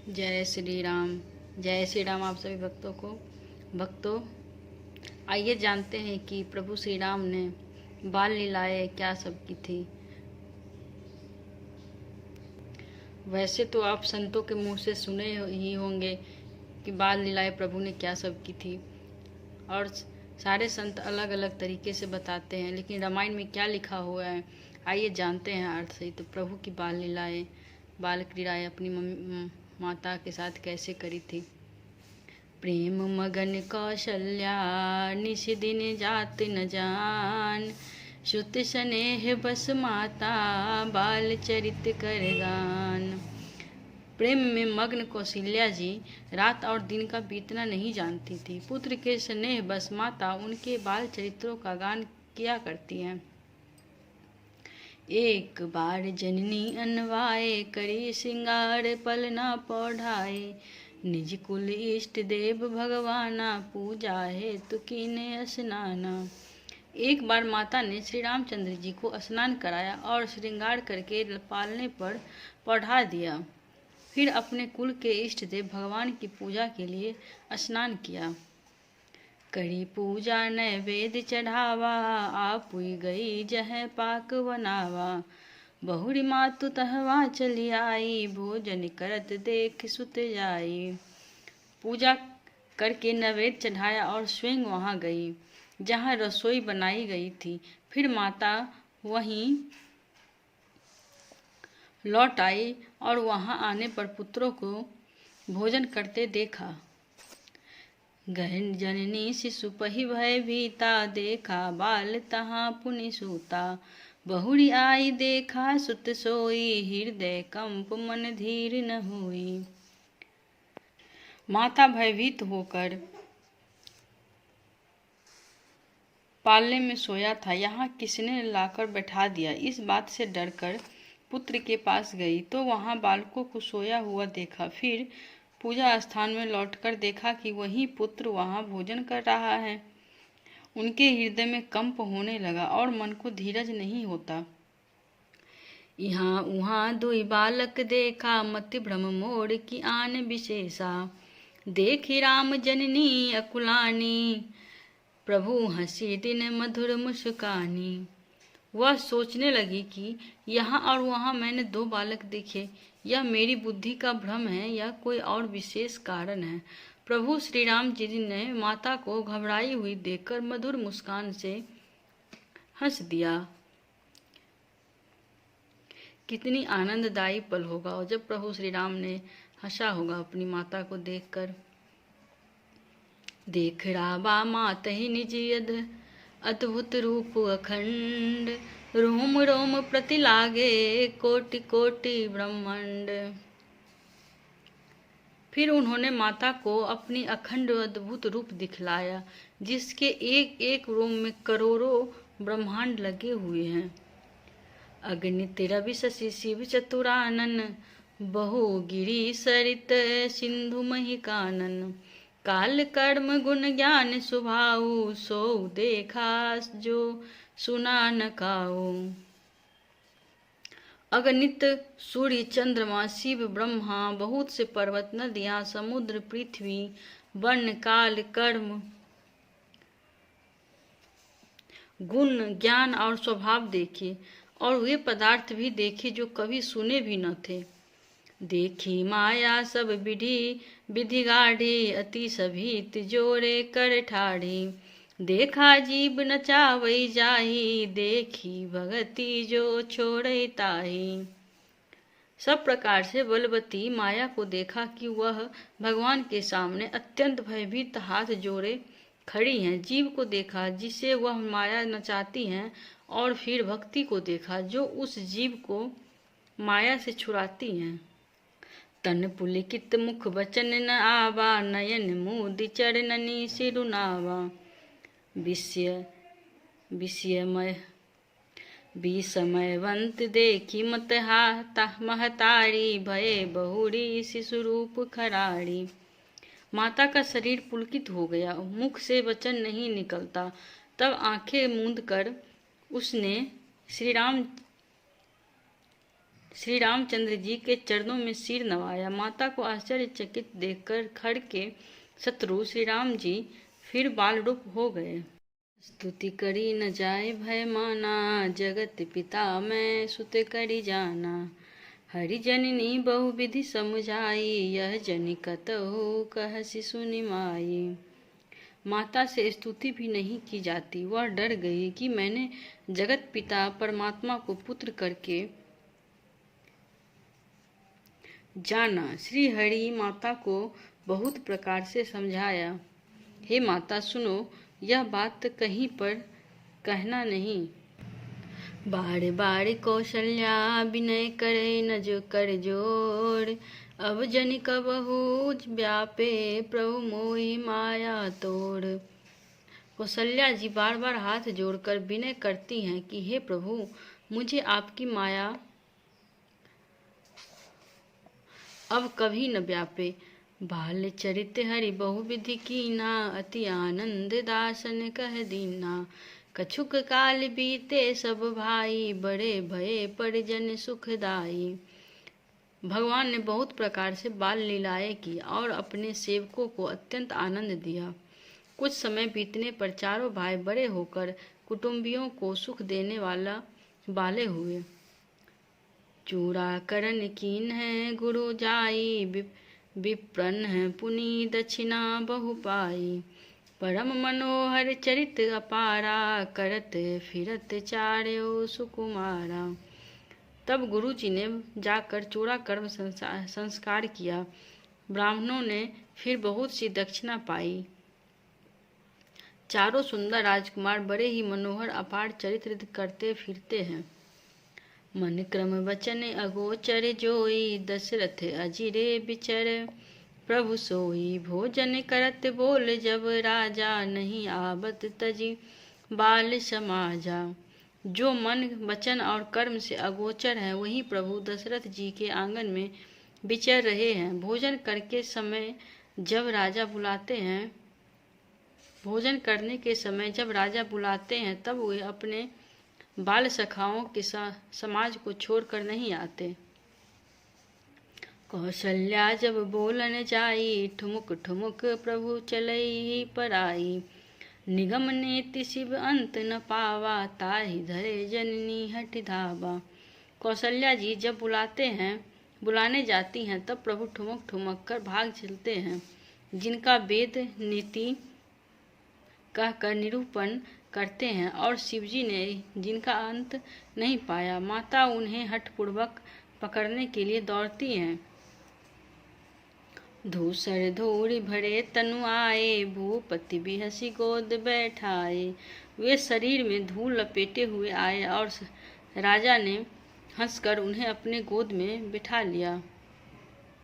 जय श्री राम। जय श्री राम आप सभी भक्तों, आइए जानते हैं कि प्रभु श्री राम ने बाल लीलाएं क्या सब की थी। वैसे तो आप संतों के मुंह से सुने ही होंगे कि बाल लीलाएं प्रभु ने क्या सब की थी, और सारे संत अलग अलग तरीके से बताते हैं, लेकिन रामायण में क्या लिखा हुआ है आइए जानते हैं अर्थ से। तो प्रभु की बाल लीलाएं, बाल क्रीड़ाएं अपनी माता के साथ कैसे करी थी। प्रेम मगन कौशल्या निश दिन जात न जान, श्रुत स्नेह बस माता बाल चरित कर गान। प्रेम में मग्न कौशल्या जी रात और दिन का बीतना नहीं जानती थी। पुत्र के स्नेह बस माता उनके बाल चरित्रों का गान किया करती हैं। एक बार जननी अनवाए करी श्रृंगार पल न पौढ़ाए, निज कुल इष्ट देव भगवाना पूजा है तो कीने स्नाना। एक बार माता ने श्री रामचंद्र जी को स्नान कराया और श्रृंगार करके पालने पर पढ़ा दिया। फिर अपने कुल के इष्ट देव भगवान की पूजा के लिए स्नान किया। करी पूजा नैवेद्य चढ़ावा, आपुई गई जह पाक बनावा। बहुरी मातु तहवा चली आई, भोजन करत देख सुत जाई। पूजा करके नैवेद्य चढ़ाया और स्वयं वहाँ गई जहाँ रसोई बनाई गई थी। फिर माता वहीं लौट आई और वहाँ आने पर पुत्रों को भोजन करते देखा। गहन जननी शिशु पहि भय भीता, देखा बाल तहाँ पुनि सूता। बहुरी आई देखा सुत सोई, हृदय कंप मन धीर न हुई। माता भयभीत होकर पालने में सोया था, यहाँ किसने लाकर बैठा दिया। इस बात से डरकर पुत्र के पास गई तो वहाँ बालकों को सोया हुआ देखा। फिर पूजा स्थान में लौटकर देखा कि वही पुत्र वहाँ भोजन कर रहा है। उनके हृदय में कंप होने लगा और मन को धीरज नहीं होता। यहाँ उहाँ दुई बालक देखा, मति भ्रम मोड़ की आन विशेषा। देखी राम जननी अकुलानी, प्रभु हंसी दिन मधुर मुस्कानी। वह सोचने लगी कि यहाँ और वहाँ मैंने दो बालक देखे, यह मेरी बुद्धि का भ्रम है या कोई और विशेष कारण है। प्रभु श्री राम जी ने माता को घबराई हुई देखकर मधुर मुस्कान से हंस दिया। कितनी आनंददायी पल होगा और जब प्रभु श्री राम ने हंसा होगा अपनी माता को देखकर। देख राबा मात ही निज अद्भुत रूप अखंड, रोम रोम प्रति लागे कोटि कोटि ब्रह्मांड। फिर उन्होंने माता को अपनी अखंड अद्भुत रूप दिखलाया, जिसके एक एक रोम में करोड़ों ब्रह्मांड लगे हुए हैं। अगणित रवि शशि शिव चतुरानन, बहु गिरि सरित सिंधु मही कानन। काल कर्म गुण ज्ञान सुभाऊ, सो देखा जो सुना न काऊ। अगणित सूर्य चंद्रमा शिव ब्रह्मा, बहुत से पर्वत नदियाँ समुद्र पृथ्वी वर्ण काल कर्म गुण ज्ञान और स्वभाव देखे, और वे पदार्थ भी देखे जो कभी सुने भी न थे। देखी माया सब विधि विधि गाढ़ी, अति सभीत जोरे कर ठाढ़ी। देखा जीव नचावई जाही, देखी भगति जो छोड़े ताही। सब प्रकार से बलवती माया को देखा कि वह भगवान के सामने अत्यंत भयभीत हाथ जोड़े खड़ी हैं। जीव को देखा जिसे वह माया नचाती हैं, और फिर भक्ति को देखा जो उस जीव को माया से छुड़ाती हैं। तन पुलिकित मुख वचन न आवा, नयन मूदि चरणनी सिरुनावा। विस्मयवंत देखी मत हाता महतारी, भये बहुरी शिशु रूप खराड़ी। माता का शरीर पुलकित हो गया, मुख से वचन नहीं निकलता। तब आंखें मूंद कर उसने श्री राम श्री रामचंद्र जी के चरणों में सिर नवाया। माता को आश्चर्यचकित देखकर खड़ के शत्रु श्री राम जी फिर बाल रूप हो गए। स्तुति करी न जाए भय माना, जगत पिता मैं सुत करी जाना। हरि जननी बहुविधि समुझाई, यह जनि कतहु कहसि सुनि माई। माता से स्तुति भी नहीं की जाती। वह डर गई कि मैंने जगत पिता परमात्मा को पुत्र करके जाना। श्री हरि माता को बहुत प्रकार से समझाया। हे माता सुनो, यह बात कहीं पर कहना नहीं। बार बार कौशल्या विनय करे न जो कर जोड़, अब जनि कबहु व्यापे प्रभु मोहि माया तोड़। कौशल्या जी बार बार हाथ जोड़कर विनय करती हैं कि हे प्रभु, मुझे आपकी माया अब कभी न व्यापे। बाल चरित हरि बहुविधि कीना, अति आनंद दासन कह दीना। कछुक काल बीते सब भाई, बड़े भये परिजन सुखदाई। भगवान ने बहुत प्रकार से बाल लीलाएं की और अपने सेवकों को अत्यंत आनंद दिया। कुछ समय बीतने पर चारों भाई बड़े होकर कुटुंबियों को सुख देने वाले हुए। चूड़ा करण कीन है गुरु जाई, विप्रन है पुनि दक्षिणा बहु पाई। परम मनोहर चरित अपारा, करत फिरत चार्यो सुकुमारा। तब गुरु जी ने जाकर चूड़ा कर्म संस्कार किया। ब्राह्मणों ने फिर बहुत सी दक्षिणा पाई। चारों सुंदर राजकुमार बड़े ही मनोहर अपार चरित्र करते फिरते हैं। मन क्रम वचन अगोचर जोई, दशरथ अजिरे बिचर प्रभु सोई। भोजन करत बोल जब राजा, नहीं आबत तजी बाल समाजा। जो मन वचन और कर्म से अगोचर है, वही प्रभु दशरथ जी के आंगन में विचर रहे हैं। भोजन करके समय जब राजा बुलाते हैं, भोजन करने के समय जब राजा बुलाते हैं, तब वे अपने बाल सखाओं के समाज को छोड़कर नहीं आते। कौशल्या जब बोलन जाई, ठुमुक ठुमुक प्रभु चलई पराई। निगम नेति शिव अंत न पावा, ताहि धरे जननी हठ धावा। कौशल्या जी जब बुलाने जाती हैं, तब प्रभु ठुमक ठुमक कर भाग चलते हैं। जिनका वेद नीति कहकर निरूपण करते हैं और शिवजी ने जिनका अंत नहीं पाया, माता उन्हें हठपूर्वक पकड़ने के लिए दौड़ती हैं। धूसर धूरि भरे तनु आए, भूपति बिहसी गोद बैठाए। वे शरीर में धूल लपेटे हुए आए और राजा ने हंसकर उन्हें अपने गोद में बिठा लिया।